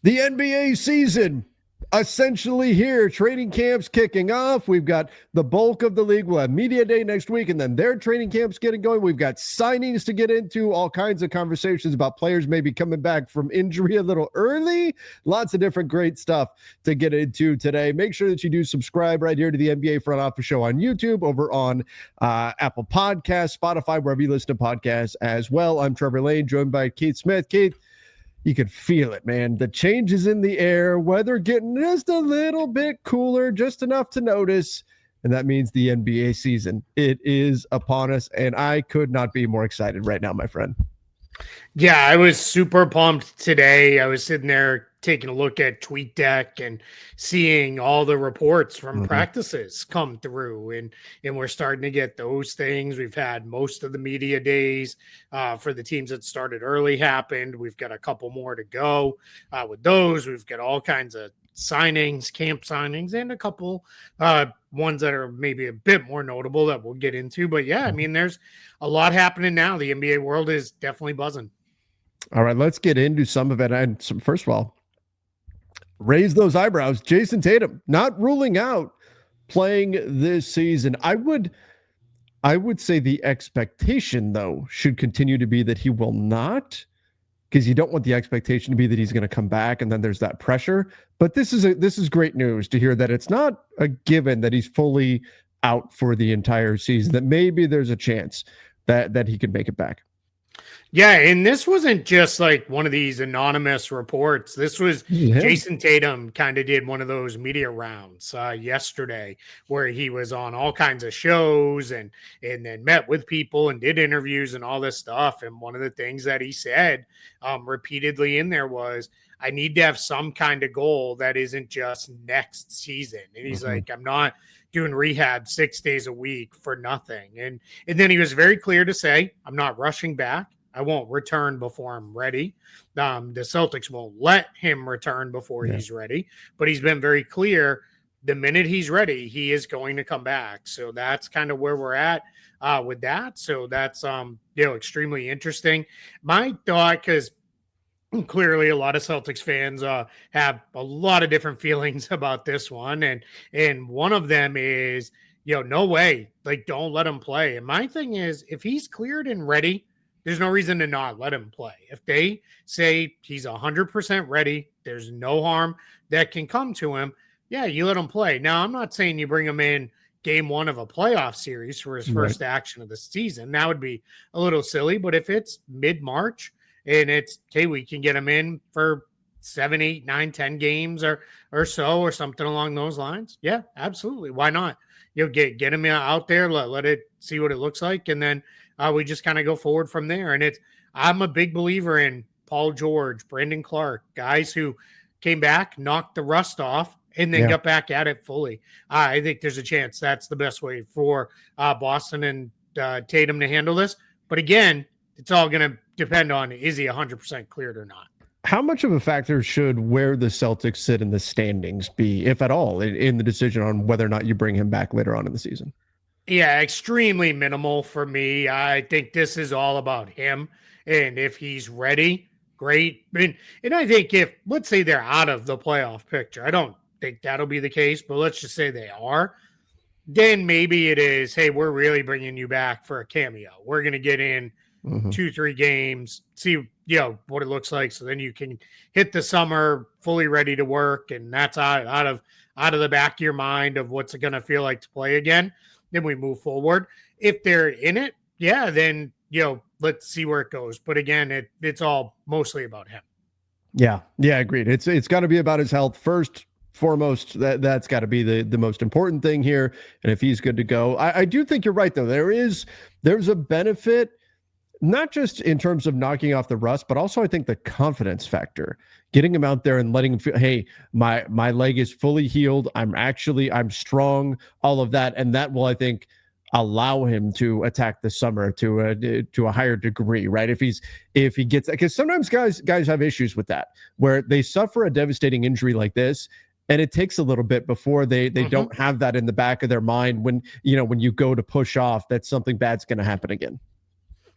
The NBA season essentially here. Training camps kicking off. We've got the bulk of the league. We'll have media day next week, and then their training camps getting going. We've got signings to get into, all kinds of conversations about players maybe coming back from injury a little early. Lots of different great stuff to get into today. Make sure that you do subscribe right here to the NBA Front Office Show on YouTube, over on Apple Podcasts, Spotify, wherever you listen to podcasts as well. I'm Trevor Lane, joined by Keith Smith. Keith, you could feel it, man. The changes in the air, weather getting just a little bit cooler, just enough to notice. And that means the NBA season. It is upon us, and I could not be more excited right now, my friend. Yeah, I was super pumped today. I was sitting there taking a look at TweetDeck and seeing all the reports from practices come through, and we're starting to get those things. We've had most of the media days for the teams that started early happened. We've got a couple more to go with those. We've got all kinds of signings, camp signings, and a couple ones that are maybe a bit more notable that we'll get into. But yeah, I mean, there's a lot happening now. The NBA world is definitely buzzing. All right, let's get into some of it. And first of all, raise those eyebrows. Jayson Tatum not ruling out playing this season. I would say the expectation, though, should continue to be that he will not, because you don't want the expectation to be that he's going to come back and then there's that pressure. But this is great news to hear that it's not a given that he's fully out for the entire season, that maybe there's a chance that he could make it back. Yeah, and this wasn't just like one of these anonymous reports. This was Jayson Tatum kind of did one of those media rounds yesterday where he was on all kinds of shows and then met with people and did interviews and all this stuff. And one of the things that he said repeatedly in there was, I need to have some kind of goal that isn't just next season. And he's like, I'm not doing rehab 6 days a week for nothing. And then he was very clear to say, I'm not rushing back. I won't return before I'm ready. The Celtics won't let him return before he's ready. But he's been very clear, the minute he's ready, he is going to come back. So that's kind of where we're at with that. So that's extremely interesting. My thought, because clearly a lot of Celtics fans have a lot of different feelings about this one. And one of them is, no way, like, don't let him play. And my thing is, if he's cleared and ready, there's no reason to not let him play. If they say he's 100% ready, there's no harm that can come to him. Yeah, you let him play. Now, I'm not saying you bring him in game one of a playoff series for his first action of the season. That would be a little silly. But if it's mid-March and it's, hey, we can get him in for 7, 8, 9, 10 games or so, or something along those lines. Yeah, absolutely. Why not? Get him out there, let it see what it looks like, and then we just kind of go forward from there. And I'm a big believer in Paul George, Brandon Clark, guys who came back, knocked the rust off, and then got back at it fully. I think there's a chance that's the best way for Boston and Tatum to handle this. But again, it's all going to depend on, is he 100% cleared or not? How much of a factor should where the Celtics sit in the standings be, if at all, in the decision on whether or not you bring him back later on in the season? Yeah, extremely minimal for me. I think this is all about him. And if he's ready, great. And I think if, let's say they're out of the playoff picture, I don't think that'll be the case, but let's just say they are, then maybe it is, hey, we're really bringing you back for a cameo. We're going to get in 2-3 games, see what it looks like, so then you can hit the summer fully ready to work, and that's out of the back of your mind of what's it going to feel like to play again. Then we move forward. If they're in it, yeah, then let's see where it goes. But again, it's all mostly about him. Yeah, agreed. It's got to be about his health first. Foremost, that's got to be the most important thing here. And if he's good to go, I do think you're right, though. There's a benefit, not just in terms of knocking off the rust, but also I think the confidence factor, getting him out there and letting him feel, hey, my leg is fully healed. I'm strong, all of that. And that will, I think, allow him to attack the summer to a higher degree, right? If he gets, because sometimes guys have issues with that, where they suffer a devastating injury like this, and it takes a little bit before they don't have that in the back of their mind when you go to push off that something bad's going to happen again.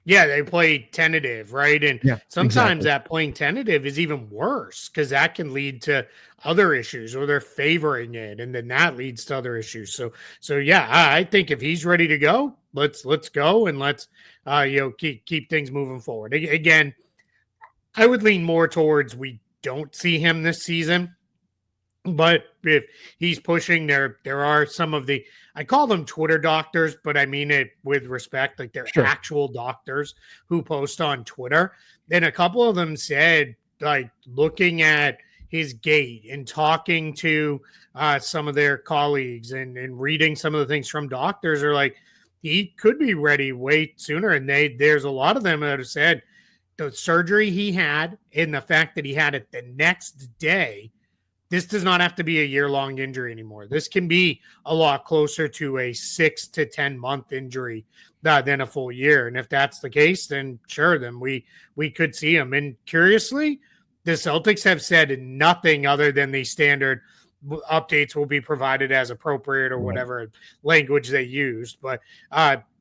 Yeah, they play tentative, right? And Yeah, sometimes exactly. that playing tentative is even worse because that can lead to other issues, or they're favoring it, and then that leads to other issues. So yeah, I think if he's ready to go, let's go, and let's keep things moving forward. Again, I would lean more towards we don't see him this season. But if he's pushing, there are some of the, I call them Twitter doctors, but I mean it with respect, like they're Sure. actual doctors who post on Twitter. And a couple of them said, like, looking at his gait and talking to some of their colleagues and reading some of the things from doctors, are like, he could be ready way sooner. And there's a lot of them that have said the surgery he had and the fact that he had it the next day, this does not have to be a year-long injury anymore. This can be a lot closer to a 6 to 10-month injury than a full year. And if that's the case, then sure, then we could see him. And curiously, the Celtics have said nothing other than the standard updates will be provided as appropriate, or whatever language they used. But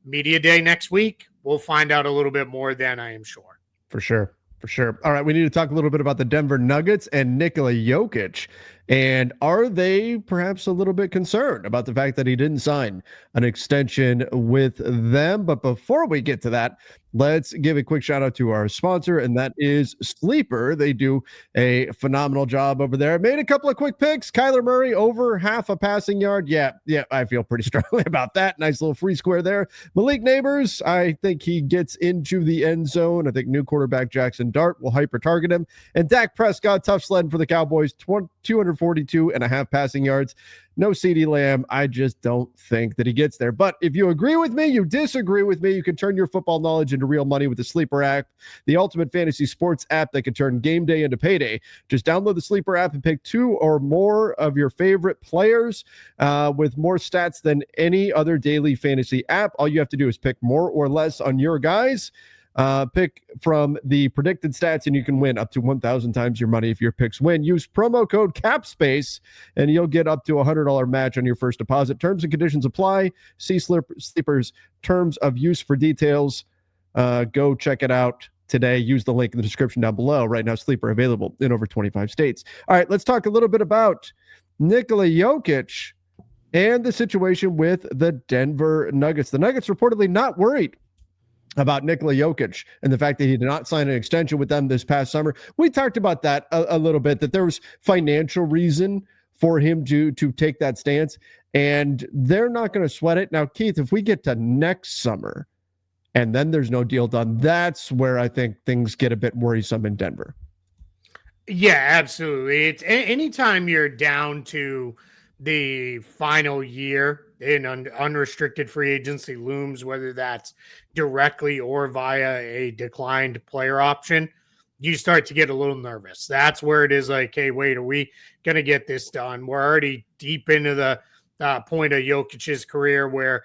media day next week, we'll find out a little bit more then, I am sure. For sure. For sure. All right. We need to talk a little bit about the Denver Nuggets and Nikola Jokic. And are they perhaps a little bit concerned about the fact that he didn't sign an extension with them? But before we get to that, let's give a quick shout out to our sponsor, and that is Sleeper. They do a phenomenal job over there. Made a couple of quick picks. Kyler Murray over half a passing yard. Yeah, I feel pretty strongly about that. Nice little free square there. Malik Neighbors, I think he gets into the end zone. I think new quarterback Jackson Dart will hyper target him. And Dak Prescott, tough sledding for the Cowboys, 242 and a half passing yards. No CeeDee Lamb. I just don't think that he gets there. But if you agree with me, you disagree with me, you can turn your football knowledge into real money with the Sleeper app, the ultimate fantasy sports app that can turn game day into payday. Just download the Sleeper app and pick two or more of your favorite players with more stats than any other daily fantasy app. All you have to do is pick more or less on your guys. Pick from the predicted stats, and you can win up to 1,000 times your money if your picks win. Use promo code CAPSPACE, and you'll get up to a $100 match on your first deposit. Terms and conditions apply. See Sleeper's terms of use for details. Go check it out today. Use the link in the description down below. Right now, Sleeper available in over 25 states. All right, let's talk a little bit about Nikola Jokic and the situation with the Denver Nuggets. The Nuggets reportedly not worried about Nikola Jokic and the fact that he did not sign an extension with them this past summer. We talked about that a little bit, that there was financial reason for him to take that stance, and they're not going to sweat it. Now, Keith, if we get to next summer and then there's no deal done, that's where I think things get a bit worrisome in Denver. Yeah, absolutely. It's anytime you're down to the final year in unrestricted free agency looms, whether that's directly or via a declined player option, you start to get a little nervous. That's where it is like, hey, wait, are we going to get this done? We're already deep into the point of Jokic's career where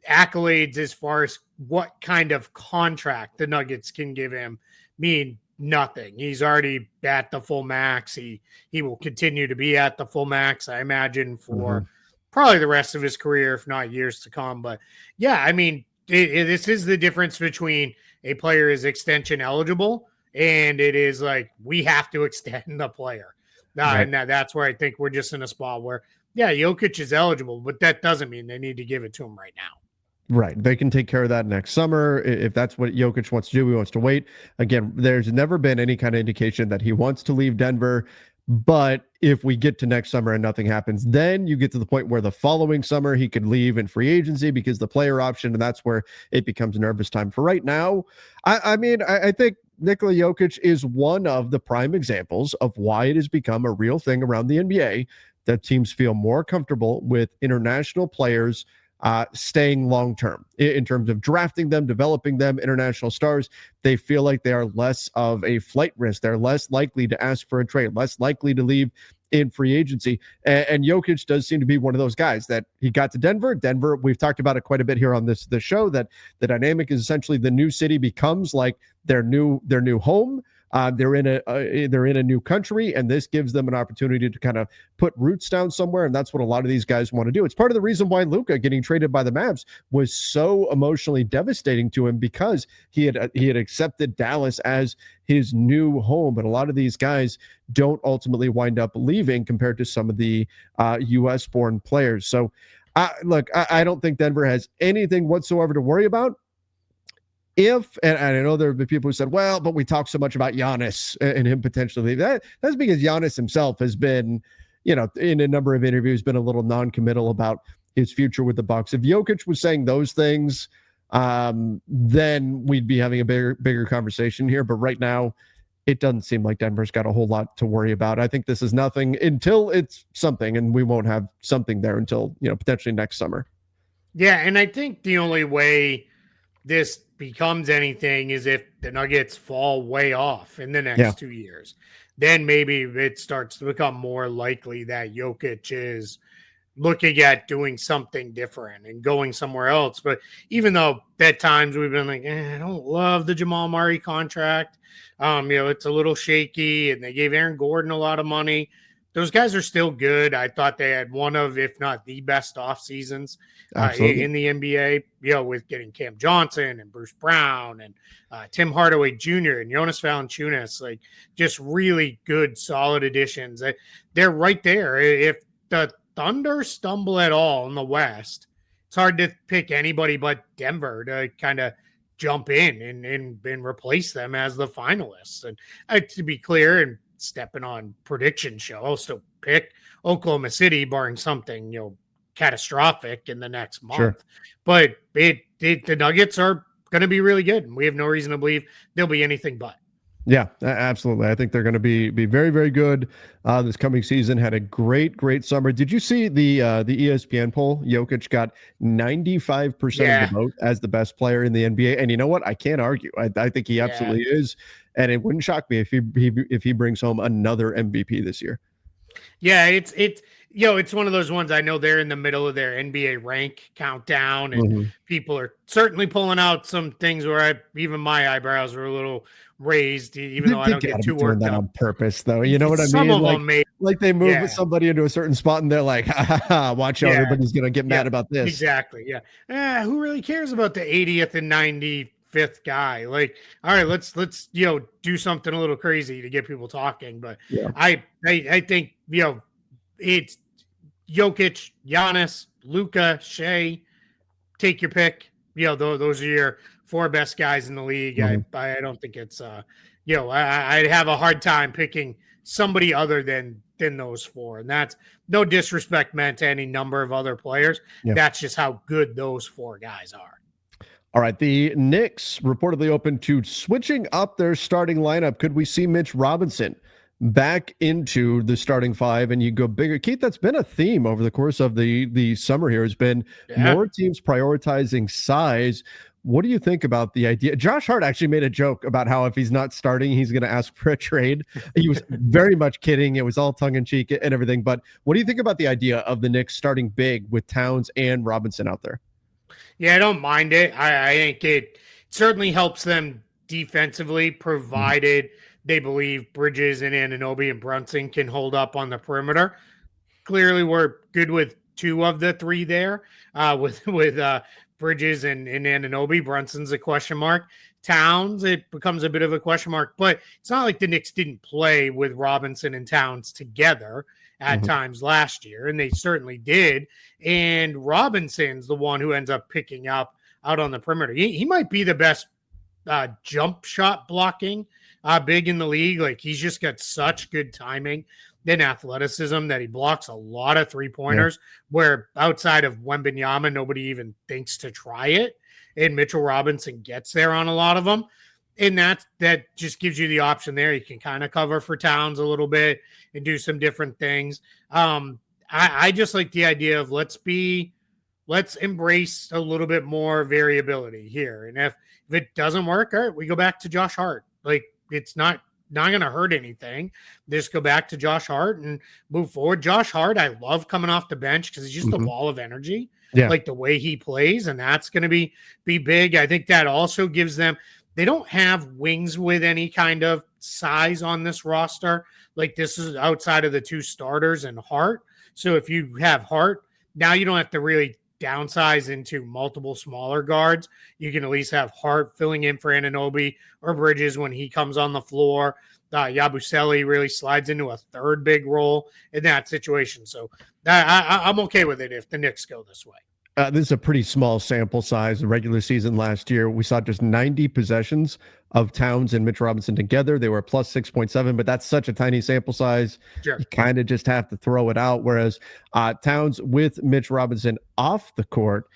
accolades as far as what kind of contract the Nuggets can give him mean nothing. He's already at the full max. He will continue to be at the full max, I imagine, for probably the rest of his career, if not years to come. But yeah, I mean, this is the difference between a player is extension eligible and it is like, we have to extend the player. Right. And that's where I think we're just in a spot where, yeah, Jokic is eligible, but that doesn't mean they need to give it to him right now. Right. They can take care of that next summer. If that's what Jokic wants to do, he wants to wait. Again, there's never been any kind of indication that he wants to leave Denver. But if we get to next summer and nothing happens, then you get to the point where the following summer he could leave in free agency because the player option, and that's where it becomes nervous time. For right now, I mean, I think Nikola Jokic is one of the prime examples of why it has become a real thing around the NBA that teams feel more comfortable with international players staying long-term in terms of drafting them, developing them, international stars. They feel like they are less of a flight risk. They're less likely to ask for a trade, less likely to leave in free agency. And Jokic does seem to be one of those guys that he got to Denver. Denver, we've talked about it quite a bit here on the show, that the dynamic is essentially the new city becomes like their new home. They're in a new country, and this gives them an opportunity to kind of put roots down somewhere, and that's what a lot of these guys want to do. It's part of the reason why Luka getting traded by the Mavs was so emotionally devastating to him, because he had accepted Dallas as his new home, but a lot of these guys don't ultimately wind up leaving compared to some of the U.S. born players. So look, I don't think Denver has anything whatsoever to worry about. And I know there have been people who said, well, but we talk so much about Giannis and him potentially leaving. That's because Giannis himself has been, in a number of interviews, been a little non-committal about his future with the Bucks. If Jokic was saying those things, then we'd be having a bigger conversation here. But right now, it doesn't seem like Denver's got a whole lot to worry about. I think this is nothing until it's something, and we won't have something there until, potentially next summer. Yeah, and I think the only way this becomes anything is if the Nuggets fall way off in the next 2 years. Then maybe it starts to become more likely that Jokic is looking at doing something different and going somewhere else. But even though at times we've been like, I don't love the Jamal Murray contract. It's a little shaky, and they gave Aaron Gordon a lot of money. Those guys are still good. I thought they had one of, if not the best off seasons in the NBA, with getting Cam Johnson and Bruce Brown and Tim Hardaway Jr. and Jonas Valanciunas, like just really good, solid additions. They're right there. If the Thunder stumble at all in the West, it's hard to pick anybody but Denver to kind of jump in and replace them as the finalists. And to be clear, and stepping on prediction show, I'll still pick Oklahoma City, barring something catastrophic in the next month. Sure. But the Nuggets are going to be really good, and we have no reason to believe they'll be anything but. Yeah, absolutely. I think they're going to be very, very good this coming season. Had a great summer. Did you see the ESPN poll? Jokic got 95% of the vote as the best player in the NBA, and you know what? I can't argue. I think he absolutely is, and it wouldn't shock me if he brings home another MVP this year. Yeah, it's one of those ones. I know they're in the middle of their NBA rank countdown, and people are certainly pulling out some things where even my eyebrows were a little raised, even though I don't get too worked up on purpose, though. You know what I mean? Some of them like they move somebody into a certain spot, and they're like, watch out, everybody's gonna get mad about this. Exactly. Yeah. Who really cares about the 80th and 95th guy? Like, all right, let's do something a little crazy to get people talking. But I think it's Jokic, Giannis, Luka, Shea. Take your pick. Those are your four best guys in the league. I don't think it's I'd have a hard time picking somebody other than those four. And that's no disrespect meant to any number of other players. That's just how good those four guys are. All right, the Knicks reportedly open to switching up their starting lineup. Could we see Mitch Robinson back into the starting five and you go bigger? Keith, that's been a theme over the course of the summer here, has been more teams prioritizing size. What do you think about the idea? Josh Hart actually made a joke about how if he's not starting, he's going to ask for a trade. He was very much kidding. It was all tongue in cheek and everything. But what do you think about the idea of the Knicks starting big with Towns and Robinson out there? Yeah, I don't mind it. I think it certainly helps them defensively, provided they believe Bridges and Anunoby and Brunson can hold up on the perimeter. Clearly, we're good with two of the three there. With Bridges and Anunoby, Brunson's a question mark. Towns, it becomes a bit of a question mark. But it's not like the Knicks didn't play with Robinson and Towns together at times last year, and they certainly did. And Robinson's the one who ends up picking up out on the perimeter. He might be the best jump shot blocking big in the league. Like, he's just got such good timing and athleticism that he blocks a lot of three-pointers where outside of Wembanyama, nobody even thinks to try it. And Mitchell Robinson gets there on a lot of them. And that just gives you the option there. You can kind of cover for Towns a little bit and do some different things. I just like the idea of let's embrace a little bit more variability here. And if it doesn't work, all right, we go back to Josh Hart. Like, it's not going to hurt anything. Just go back to Josh Hart and move forward. Josh Hart, I love coming off the bench because he's just a wall of energy. Like the way he plays, and that's going to be big. I think that also gives them they don't have wings with any kind of size on this roster. Like this is outside of the two starters and Hart. So if you have Hart, now you don't have to really downsize into multiple smaller guards. You can at least have Hart filling in for Anunoby or Bridges when he comes on the floor. Yabusele really slides into a third big role in that situation. So I'm okay with it if the Knicks go this way. This is a pretty small sample size. The regular season last year, we saw just 90 possessions of Towns and Mitch Robinson together. They were plus 6.7, but that's such a tiny sample size. Sure. You kind of just have to throw it out. Whereas Towns with Mitch Robinson off the court,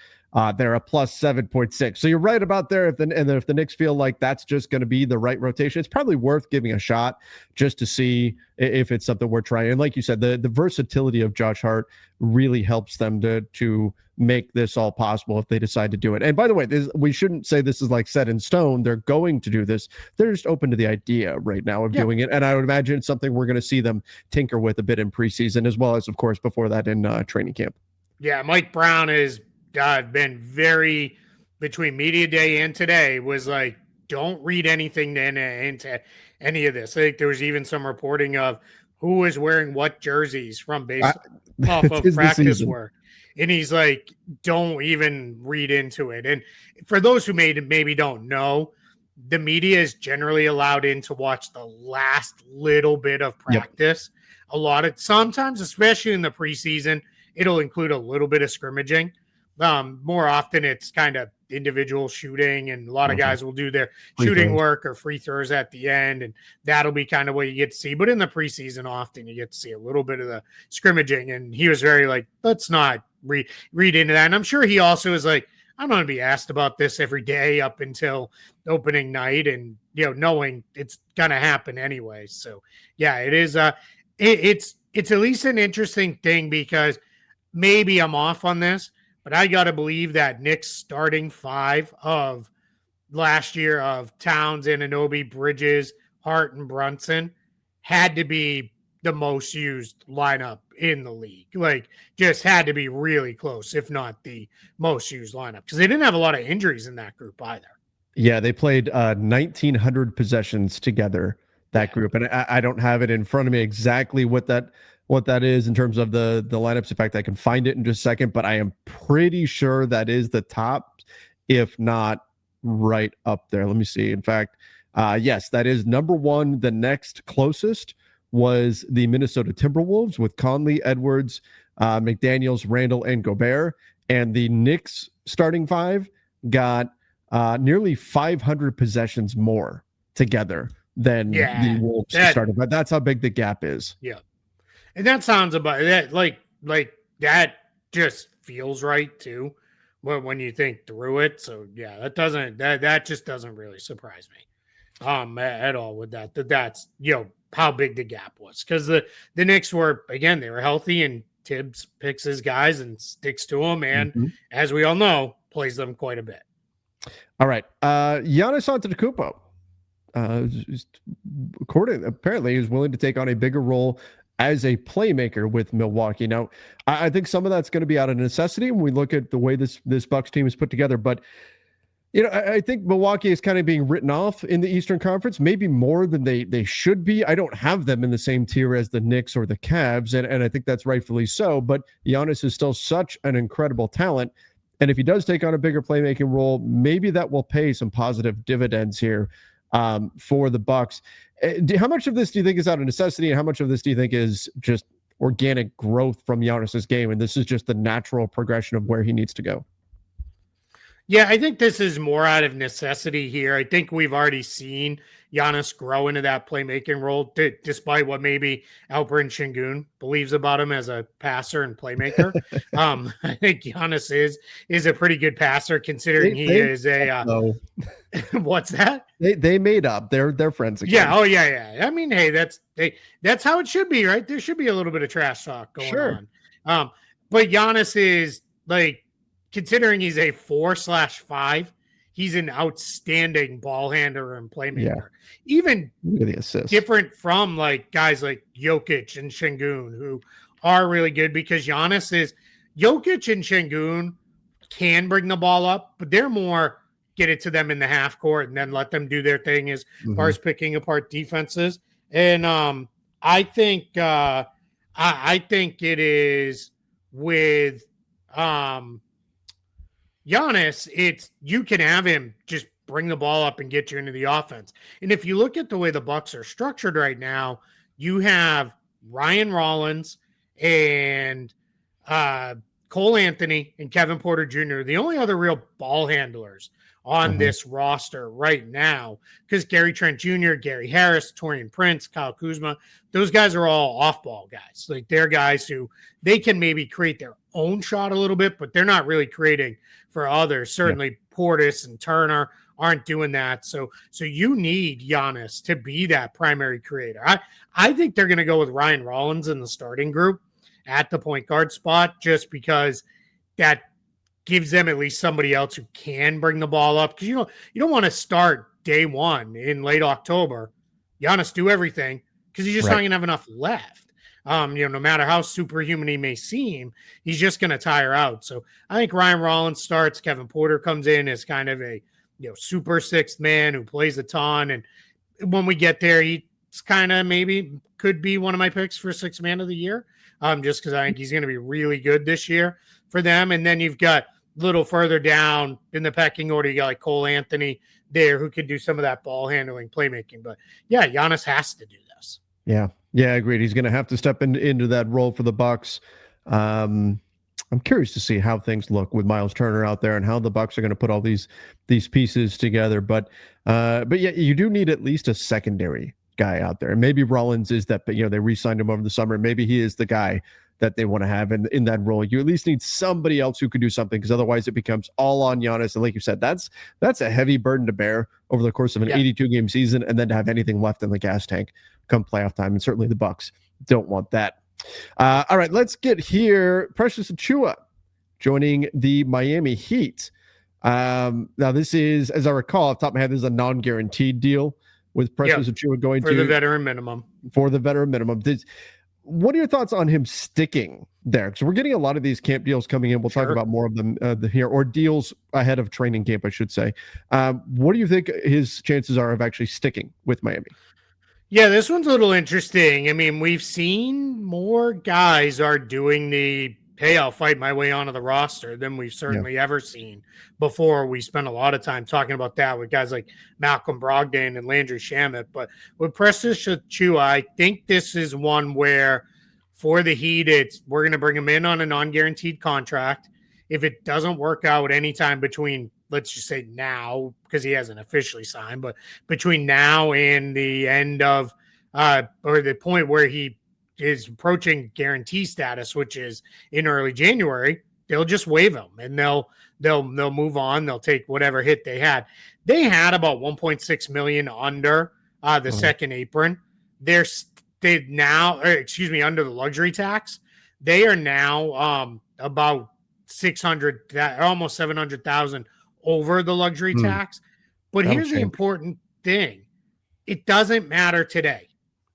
they're a plus 7.6. So you're right about there. If the Knicks feel like that's just going to be the right rotation, it's probably worth giving a shot just to see if it's something we're trying. And like you said, the versatility of Josh Hart really helps them to make this all possible if they decide to do it. And by the way, we shouldn't say this is like set in stone. They're going to do this. They're just open to the idea right now of doing it. And I would imagine it's something we're going to see them tinker with a bit in preseason, as well as, of course, before that in training camp. Yeah, Mike Brown has been very, between media day and today, was like, don't read anything into any of this. I think there was even some reporting of who was wearing what jerseys from based off of practice work. And he's like, don't even read into it. And for those who maybe don't know, the media is generally allowed in to watch the last little bit of practice. Yep. Sometimes, especially in the preseason, it'll include a little bit of scrimmaging. More often it's kind of individual shooting, and a lot of guys will do their shooting work or free throws at the end, and that'll be kind of what you get to see. But in the preseason, often you get to see a little bit of the scrimmaging, and he was very like, let's not read into that. And I'm sure he also is like, I'm going to be asked about this every day up until opening night, and knowing it's going to happen anyway. So yeah, it is. It's at least an interesting thing, because maybe I'm off on this, but I got to believe that Knicks starting five of last year of Towns, Anunoby, Bridges, Hart, and Brunson had to be the most used lineup in the league. Like, just had to be really close, if not the most used lineup, because they didn't have a lot of injuries in that group either. Yeah, they played 1,900 possessions together, that group. And I don't have it in front of me exactly what that is in terms of the lineups. In fact, I can find it in just a second, but I am pretty sure that is the top, if not right up there. Let me see. In fact, yes, that is number one. The next closest was the Minnesota Timberwolves with Conley, Edwards, McDaniels, Randall, and Gobert. And the Knicks starting five got nearly 500 possessions more together than the Wolves started. But that's how big the gap is. Yeah. And that sounds about that, like that just feels right too, when you think through it. So yeah, that just doesn't really surprise me at all with that. That's how big the gap was, because the Knicks were, again, they were healthy, and Tibbs picks his guys and sticks to them, and as we all know, plays them quite a bit. All right, Giannis Antetokounmpo, apparently is willing to take on a bigger role as a playmaker with Milwaukee. Now, I think some of that's going to be out of necessity when we look at the way this Bucks team is put together. But, I think Milwaukee is kind of being written off in the Eastern Conference, maybe more than they should be. I don't have them in the same tier as the Knicks or the Cavs, and I think that's rightfully so. But Giannis is still such an incredible talent. And if he does take on a bigger playmaking role, maybe that will pay some positive dividends here for the Bucks. How much of this do you think is out of necessity, and how much of this do you think is just organic growth from Giannis's game, and this is just the natural progression of where he needs to go? Yeah, I think this is more out of necessity here. I think we've already seen Giannis grow into that playmaking role, despite what maybe Alperen Şengün believes about him as a passer and playmaker. I think Giannis is a pretty good passer, considering he is a what's that? They made up. They're friends again. Yeah. Oh yeah. I mean, hey, that's how it should be, right? There should be a little bit of trash talk going on. But Giannis is, like, considering he's a 4/5, he's an outstanding ball handler and playmaker. Yeah. Even the assist. Different from like guys like Jokic and Şengün, who are really good, because Jokic and Şengün can bring the ball up, but they're more get it to them in the half court and then let them do their thing as far as picking apart defenses. And I think I think it is with Giannis, it's you can have him just bring the ball up and get you into the offense. And if you look at the way the Bucks are structured right now, you have Ryan Rollins and Cole Anthony and Kevin Porter Jr., the only other real ball handlers on this roster right now, because Gary Trent Jr., Gary Harris, Taurean Prince, Kyle Kuzma, those guys are all off-ball guys. Like they're guys who they can maybe create their own shot a little bit, but they're not really creating for others. Certainly Portis and Turner aren't doing that. So you need Giannis to be that primary creator. I think they're going to go with Ryan Rollins in the starting group at the point guard spot, just because that gives them at least somebody else who can bring the ball up. Because you don't want to start day one in late October. Giannis do everything because he's just not going to have enough left. No matter how superhuman he may seem, he's just going to tire out. So I think Ryan Rollins starts. Kevin Porter comes in as kind of a super sixth man who plays a ton. And when we get there, he's kind of maybe could be one of my picks for sixth man of the year. Just because I think he's going to be really good this year for them. And then you've got a little further down in the pecking order, you got like Cole Anthony there who could do some of that ball handling, playmaking. But yeah, Giannis has to do this. Yeah, agreed. He's going to have to step into that role for the Bucks. I'm curious to see how things look with Miles Turner out there and how the Bucks are going to put all these pieces together. But yeah, you do need at least a secondary guy out there. And maybe Rollins is that, they re-signed him over the summer. Maybe he is the guy that they want to have in that role. You at least need somebody else who could do something, because otherwise it becomes all on Giannis. And like you said, that's a heavy burden to bear over the course of an 82-game season, and then to have anything left in the gas tank come playoff time. And certainly the Bucks don't want that. All right, let's get here. Precious Achiuwa joining the Miami Heat. Now this is, as I recall, off the top of my head, this is a non-guaranteed deal with Precious Achiuwa going for the veteran minimum. For the veteran minimum. What are your thoughts on him sticking there? Because we're getting a lot of these camp deals coming in. We'll talk about more of them here, or deals ahead of training camp, I should say. What do you think his chances are of actually sticking with Miami? Yeah, this one's a little interesting. I mean, we've seen more guys are doing the, hey, I'll fight my way onto the roster than we've certainly ever seen before. We spent a lot of time talking about that with guys like Malcolm Brogdon and Landry Shamet. But with Precious Achiuwa, I think this is one where for the Heat, we're going to bring him in on a non-guaranteed contract. If it doesn't work out anytime between, let's just say now, because he hasn't officially signed, but between now and the end of or the point where he is approaching guarantee status, which is in early January, they'll just waive him and they'll move on. They'll take whatever hit they had. They had about 1.6 million under the second apron. Under the luxury tax. They are now about 600, almost 700,000 over the luxury tax. But here's the important thing. It doesn't matter today.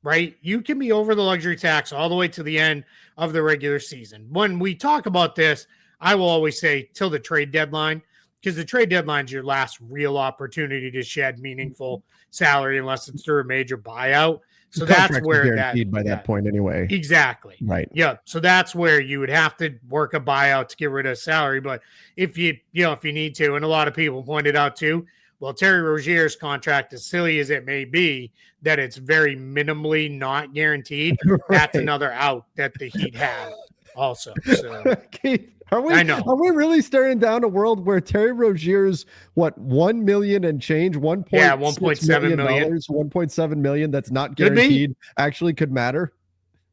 Right? You can be over the luxury tax all the way to the end of the regular season. When we talk about this, I will always say till the trade deadline, because the trade deadline is your last real opportunity to shed meaningful salary unless it's through a major buyout. So that's where guaranteed by that point anyway. Exactly. Right. Yeah. So that's where you would have to work a buyout to get rid of salary. But if you need to, and a lot of people pointed out too, well, Terry Rozier's contract, as silly as it may be, that it's very minimally not guaranteed. That's another out that the Heat have also. So Keith, are we really staring down a world where Terry Rozier's $1 million and change, $1.7 million, $1.7 million that's not guaranteed actually could matter?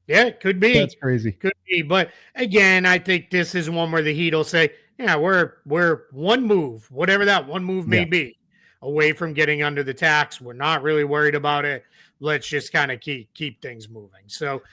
Yeah, it could be. That's crazy. Could be. But again, I think this is one where the Heat will say, yeah, we're one move, whatever that one move may be, away from getting under the tax. We're not really worried about it. Let's just kind of keep things moving. So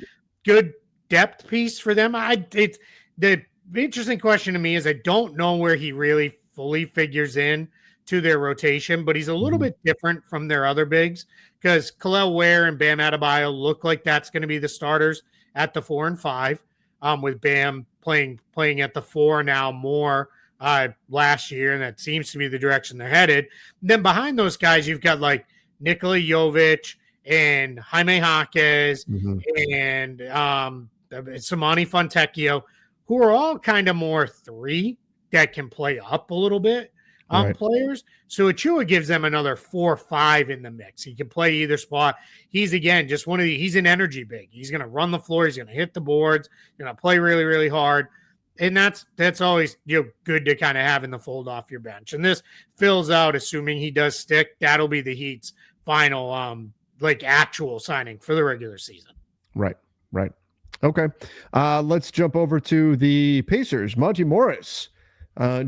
good depth piece for them. The interesting question to me is I don't know where he really fully figures in to their rotation, but he's a little bit different from their other bigs, because Kel'el Ware and Bam Adebayo look like that's going to be the starters at the 4 and 5, with Bam playing at the 4 now more last year, and that seems to be the direction they're headed. Then behind those guys, you've got like Nikola Jovic and Jaime Jaquez and Samani Fontecchio, who are all kind of more three that can play up a little bit players. So Achua gives them another 4 or 5 in the mix. He can play either spot. He's, again, just he's an energy big. He's going to run the floor. He's going to hit the boards, going to play really, really hard. And that's always good to kind of have in the fold off your bench. And this fills out, assuming he does stick, that'll be the Heat's final actual signing for the regular season. Right. Okay. Let's jump over to the Pacers. Monte Morris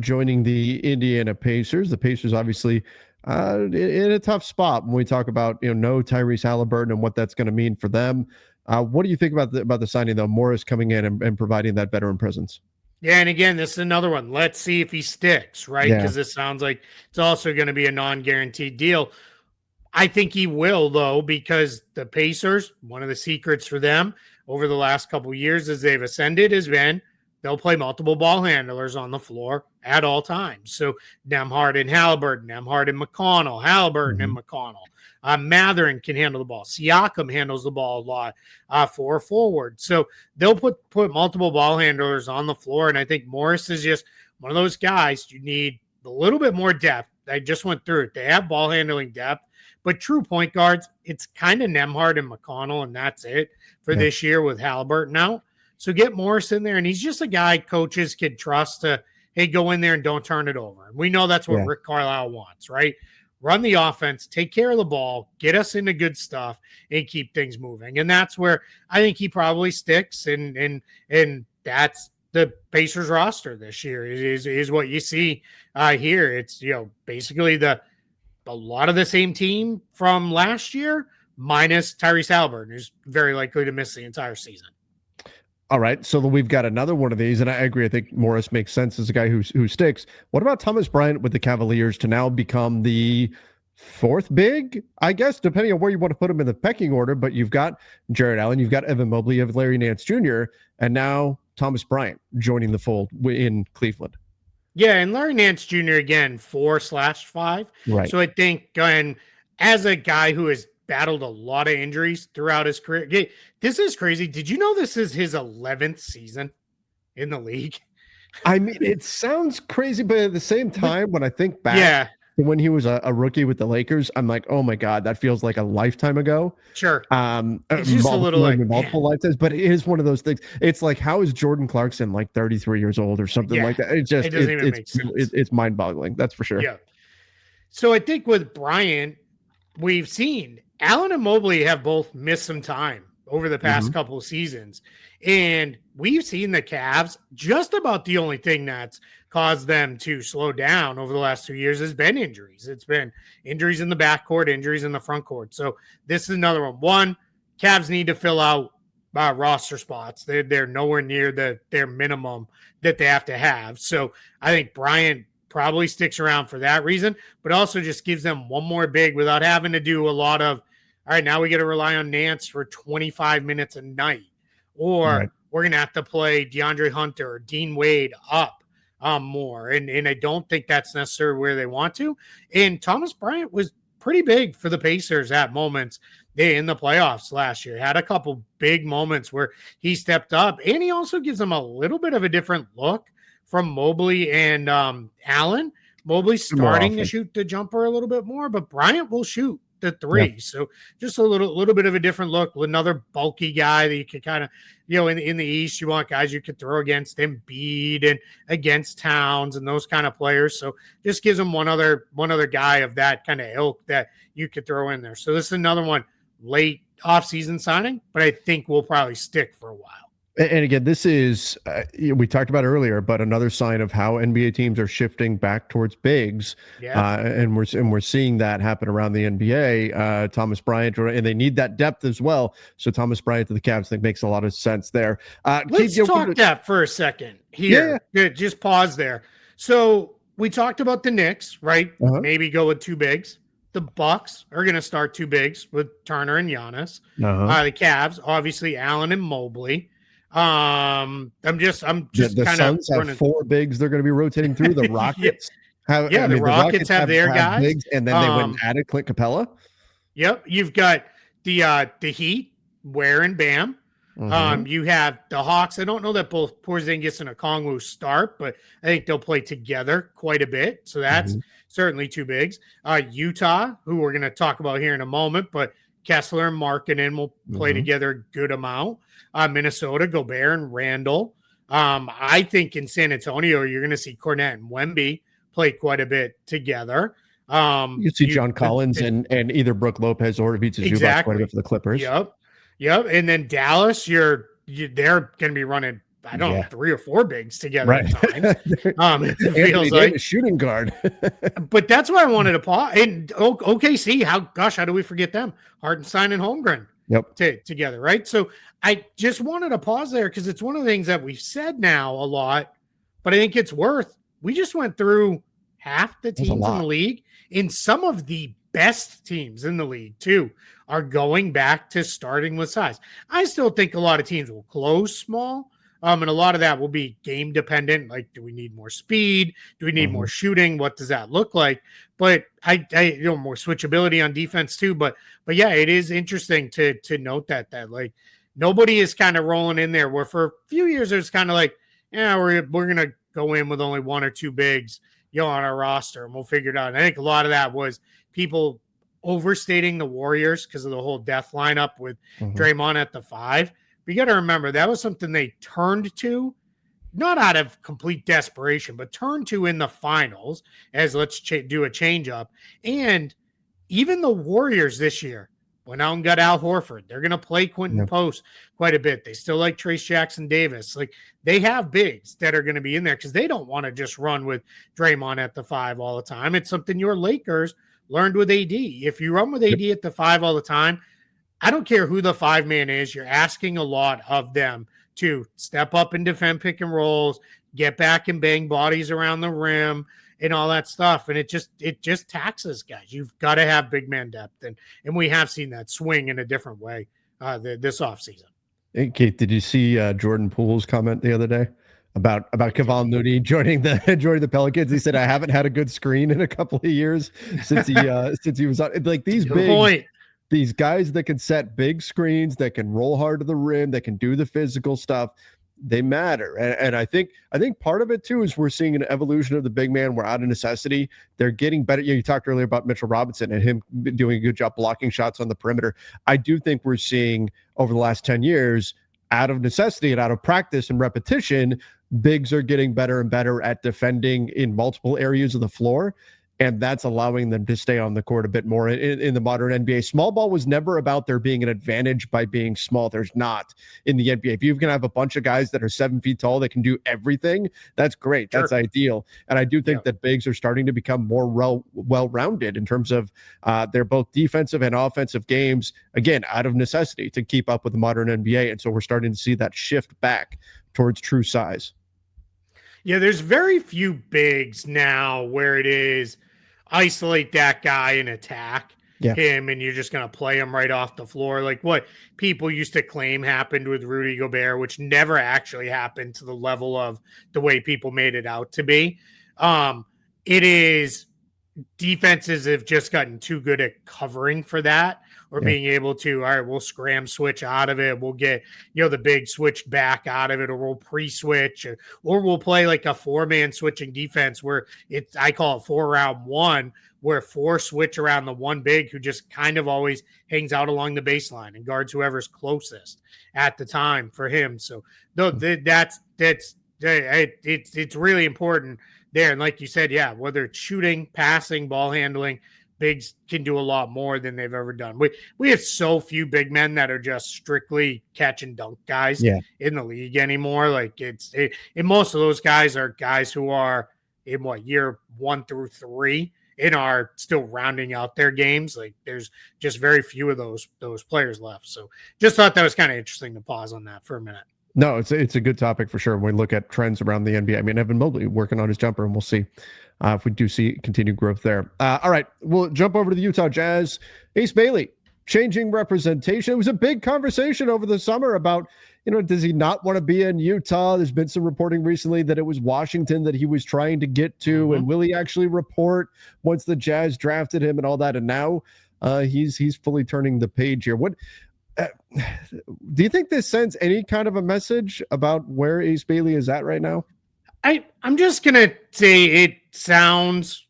joining the Indiana Pacers. The Pacers obviously in a tough spot when we talk about no Tyrese Halliburton and what that's going to mean for them. What do you think about the signing, though? Morris coming in and providing that veteran presence. Yeah, and again, this is another one. Let's see if he sticks, right? Because this sounds like it's also going to be a non-guaranteed deal. I think he will, though, because the Pacers, one of the secrets for them over the last couple of years as they've ascended has been they'll play multiple ball handlers on the floor at all times. So Nembhard and Halliburton, Nembhard and McConnell, Halliburton and McConnell. Matherin can handle the ball. Siakam handles the ball a lot for forward. So they'll put multiple ball handlers on the floor, and I think Morris is just one of those guys. You need a little bit more depth. I just went through it. They have ball handling depth, but true point guards, it's kind of Nembhard and McConnell, and that's it for this year with Halliburton out. So get Morris in there, and he's just a guy coaches can trust to, hey, go in there and don't turn it over. And we know that's what Rick Carlisle wants, right? Run the offense, take care of the ball, get us into good stuff, and keep things moving. And that's where I think he probably sticks, and that's the Pacers roster this year is what you see here. It's basically a lot of the same team from last year, minus Tyrese Halliburton, who's very likely to miss the entire season. All right, so we've got another one of these, and I agree. I think Morris makes sense as a guy who sticks. What about Thomas Bryant with the Cavaliers to now become the 4th big, I guess, depending on where you want to put him in the pecking order? But you've got Jared Allen, you've got Evan Mobley, you have Larry Nance Jr., and now Thomas Bryant joining the fold in Cleveland. Yeah, and Larry Nance Jr. again 4/5. Right. So I think, and as a guy who has battled a lot of injuries throughout his career. This is crazy. Did you know this is his 11th season in the league? I mean, it sounds crazy, but at the same time, when I think back to when he was a rookie with the Lakers, I'm like, oh my God, that feels like a lifetime ago. Sure. It's just a little multiple lifetimes, but it is one of those things. It's like, how is Jordan Clarkson like 33 years old or something like that? It doesn't even make sense. It's mind boggling. That's for sure. Yeah. So I think with Bryant, we've seen Allen and Mobley have both missed some time over the past couple of seasons. And we've seen the Cavs, just about the only thing that's caused them to slow down over the last 2 years has been injuries. It's been injuries in the backcourt, injuries in the front court. So this is another one. One, Cavs need to fill out roster spots. They're nowhere near their minimum that they have to have. So I think Bryant probably sticks around for that reason, but also just gives them one more big without having to do a lot of, all right, now we got to rely on Nance for 25 minutes a night, or we're going to have to play DeAndre Hunter or Dean Wade up more. And I don't think that's necessarily where they want to. And Thomas Bryant was pretty big for the Pacers at moments in the playoffs last year. Had a couple big moments where he stepped up, and he also gives them a little bit of a different look from Mobley and Allen. Mobley's starting to shoot the jumper a little bit more, but Bryant will shoot the 3. So just a little bit of a different look. Another bulky guy that you could kind of, in the East, you want guys you could throw against Embiid and against Towns and those kind of players. So just gives them one other guy of that kind of ilk that you could throw in there. So this is another one, late offseason signing, but I think we'll probably stick for a while. And again, this is, we talked about earlier, but another sign of how NBA teams are shifting back towards bigs. And we're seeing that happen around the NBA. Thomas Bryant, and they need that depth as well. So Thomas Bryant to the Cavs, I think, makes a lot of sense there. Let's talk depth for a second here. Just pause there. So we talked about the Knicks, right? Maybe go with 2 bigs. The Bucks are going to start 2 bigs with Turner and Giannis. The Cavs, obviously, Allen and Mobley. I'm just The kind of Suns have running. 4 bigs they're going to be rotating through. The yeah, Rockets have, yeah. The the Rockets Rockets have their have guys. bigs, and then they went and added Clint Capella. Yep, you've got the Heat, Ware and Bam. You have the Hawks. I don't know that both Porzingis and Okongwu start, but I think they'll play together quite a bit. So that's certainly 2 bigs. Utah, who we're going to talk about here in a moment, but Kessler and Markkanen will play together a good amount. Minnesota, Gobert and Randall. I think in San Antonio, you're going to see Cornette and Wemby play quite a bit together. You see John Collins and either Brook Lopez or Ivica Zubac quite a bit for the Clippers. Yep. And then Dallas, they're going to be running, I don't know, 3 or 4 bigs together at times. It feels like a shooting guard. But that's why I wanted to pause. And OKC, how do we forget them? Hartenstein and Holmgren together, right? So I just wanted to pause there because it's one of the things that we've said now a lot, but I think it's worth. We just went through half the teams in the league, and some of the best teams in the league too are going back to starting with size. I still think a lot of teams will close small, and a lot of that will be game dependent. Like, do we need more speed? Do we need more shooting? What does that look like? But I more switchability on defense too. But yeah, it is interesting to note that like nobody is kind of rolling in there. Where for a few years it's kind of like, yeah, we're gonna go in with only 1 or 2 bigs, on our roster, and we'll figure it out. And I think a lot of that was people overstating the Warriors because of the whole death lineup with Draymond at the 5. But you got to remember, that was something they turned to, not out of complete desperation, but turned to in the finals as let's do a change up. And even the Warriors this year went out and got Al Horford. They're going to play Quentin Post quite a bit. They still like Trace Jackson Davis. Like, they have bigs that are going to be in there because they don't want to just run with Draymond at the 5 all the time. It's something your Lakers learned with AD. If you run with AD at the 5 all the time, I don't care who the 5-man is. You're asking a lot of them to step up and defend pick and rolls, get back and bang bodies around the rim and all that stuff. And it just taxes guys. You've got to have big man depth. And we have seen that swing in a different way this offseason. Hey, Keith, did you see Jordan Poole's comment the other day about Kevon Looney joining the Pelicans? He said, I haven't had a good screen in a couple of years since he was on. Like, these guys that can set big screens, that can roll hard to the rim, that can do the physical stuff, they matter. And I think part of it too is we're seeing an evolution of the big man. We're out of necessity. They're getting better. You talked earlier about Mitchell Robinson and him doing a good job blocking shots on the perimeter. I do think we're seeing over the last 10 years, out of necessity and out of practice and repetition, bigs are getting better and better at defending in multiple areas of the floor. And that's allowing them to stay on the court a bit more in the modern NBA. Small ball was never about there being an advantage by being small. There's not in the NBA. If you can have a bunch of guys that are 7 feet tall that can do everything, that's great. That's ideal. And I do think that bigs are starting to become more well-rounded in terms of they're both defensive and offensive games, again, out of necessity to keep up with the modern NBA. And so we're starting to see that shift back towards true size. Yeah, there's very few bigs now where it is isolate that guy and attack him, and you're just going to play him right off the floor. Like what people used to claim happened with Rudy Gobert, which never actually happened to the level of the way people made it out to be. It is defenses have just gotten too good at covering for that or being able to, all right, we'll scram switch out of it. We'll get, the big switch back out of it, or we'll pre-switch, or we'll play like a 4-man switching defense where I call it 4-round-1, where 4 switch around the 1 big who just kind of always hangs out along the baseline and guards whoever's closest at the time for him. So it's really important there. And like you said, whether it's shooting, passing, ball handling, bigs can do a lot more than they've ever done. We have so few big men that are just strictly catch and dunk guys in the league anymore. Like and most of those guys are guys who are in year 1 through 3 and are still rounding out their games. Like there's just very few of those players left. So just thought that was kind of interesting to pause on that for a minute. No, it's a good topic for sure. When we look at trends around the NBA, I mean, Evan Mobley working on his jumper, and we'll see if we do see continued growth there. All right, we'll jump over to the Utah Jazz. Ace Bailey changing representation. It was a big conversation over the summer about, does he not want to be in Utah? There's been some reporting recently that it was Washington that he was trying to get to, and will he actually report once the Jazz drafted him and all that? And now he's fully turning the page here. What do you think this sends any kind of a message about where Ace Bailey is at right now? I'm just gonna say it sounds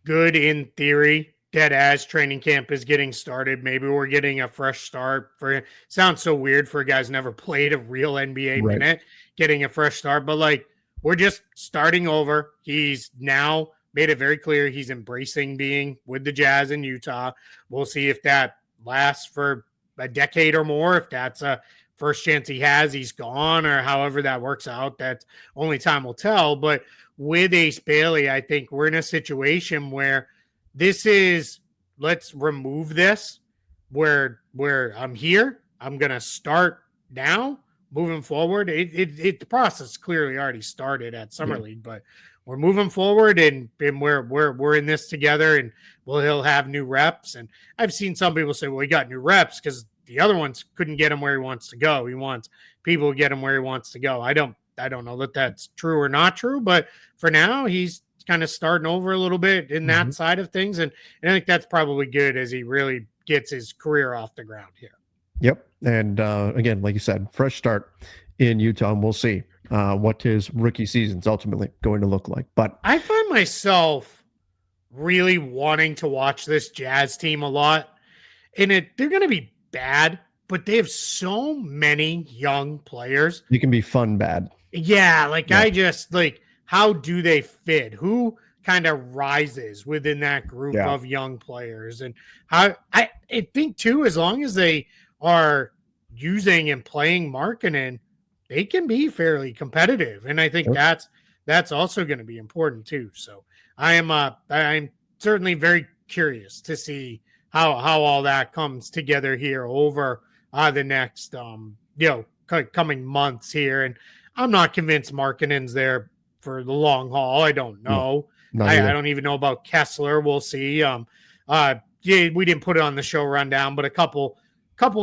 good in theory that as training camp is getting started, maybe we're getting a fresh start for sounds so weird for a guy who's never played a real NBA minute, getting a fresh start, but like we're just starting over. He's now made it very clear he's embracing being with the Jazz in Utah. We'll see if that lasts for a decade or more. If that's a first chance he has, he's gone, or however that works out, that only time will tell. But with Ace Bailey, I think we're in a situation where this is, let's remove this where I'm here. I'm going to start now moving forward. The process clearly already started at Summer League, but we're moving forward and we're in this together, and he'll have new reps. And I've seen some people say, well, he got new reps because the other ones couldn't get him where he wants to go. He wants people to get him where he wants to go. I don't know that that's true or not true, but for now he's kind of starting over a little bit in that side of things. And I think that's probably good as he really gets his career off the ground here. Yep. And again, like you said, fresh start in Utah, and we'll see what his rookie season's ultimately going to look like. But I find myself really wanting to watch this Jazz team a lot. And they're going to be bad, but they have so many young players. You can be fun bad. Yeah. I just how do they fit? Who kind of rises within that group of young players? And how I think too, as long as they are using and playing Markkanen, they can be fairly competitive. And I think that's also going to be important too. So I'm certainly very curious to see how all that comes together here over the next coming months here. And I'm not convinced Markkanen's there for the long haul. I don't know. I don't even know about Kessler. We'll see. We didn't put it on the show rundown, but a couple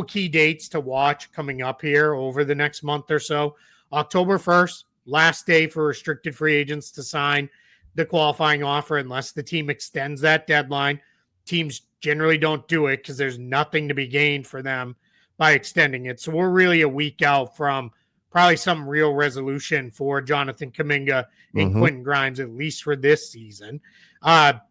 key dates to watch coming up here over the next month or so. October 1st, last day for restricted free agents to sign the qualifying offer unless the team extends that deadline. Teams generally don't do it because there's nothing to be gained for them by extending it. So we're really a week out from probably some real resolution for Jonathan Kuminga and Quentin Grimes, at least for this season.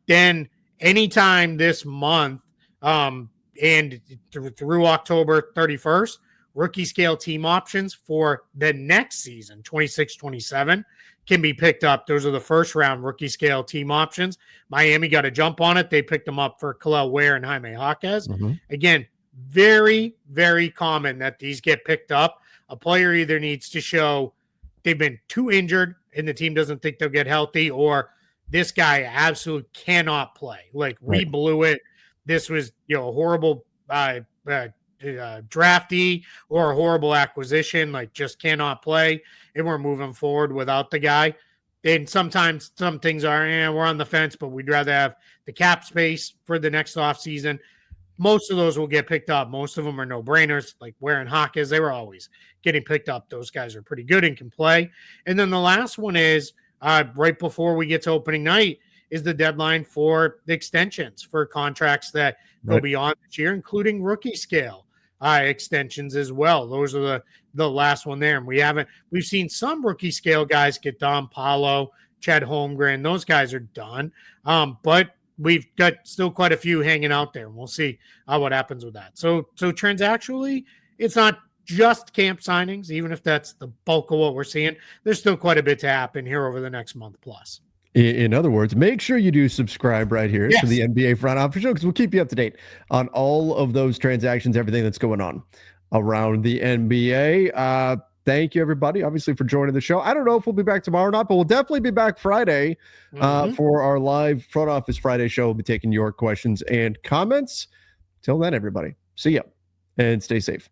Then anytime this month and through October 31st, rookie scale team options for the next season, 26-27, can be picked up. Those are the first round rookie scale team options. Miami got a jump on it. They picked them up for Kel'el Ware and Jaime Jaquez. Again, very, very common that these get picked up. A player either needs to show they've been too injured and the team doesn't think they'll get healthy, or this guy absolutely cannot play. We blew it. This was a horrible draftee or a horrible acquisition, just cannot play, and we're moving forward without the guy. And sometimes some things are, we're on the fence, but we'd rather have the cap space for the next offseason. Most of those will get picked up. Most of them are no-brainers, like Ware and Jaquez. They were always getting picked up. Those guys are pretty good and can play. And then the last one is right before we get to opening night is the deadline for the extensions for contracts that go beyond this year, including rookie scale extensions as well. Those are the last one there. And we've seen some rookie scale guys get done. Paolo, Chet Holmgren, those guys are done. But we've got still quite a few hanging out there, and we'll see what happens with that. So transactionally, it's not just camp signings, even if that's the bulk of what we're seeing. There's still quite a bit to happen here over the next month plus. In other words, make sure you do subscribe right here to the NBA Front Office Show, because we'll keep you up to date on all of those transactions, everything that's going on around the NBA. Thank you, everybody, obviously, for joining the show. I don't know if we'll be back tomorrow or not, but we'll definitely be back Friday for our live Front Office Friday show. We'll be taking your questions and comments. Till then, everybody, see ya and stay safe.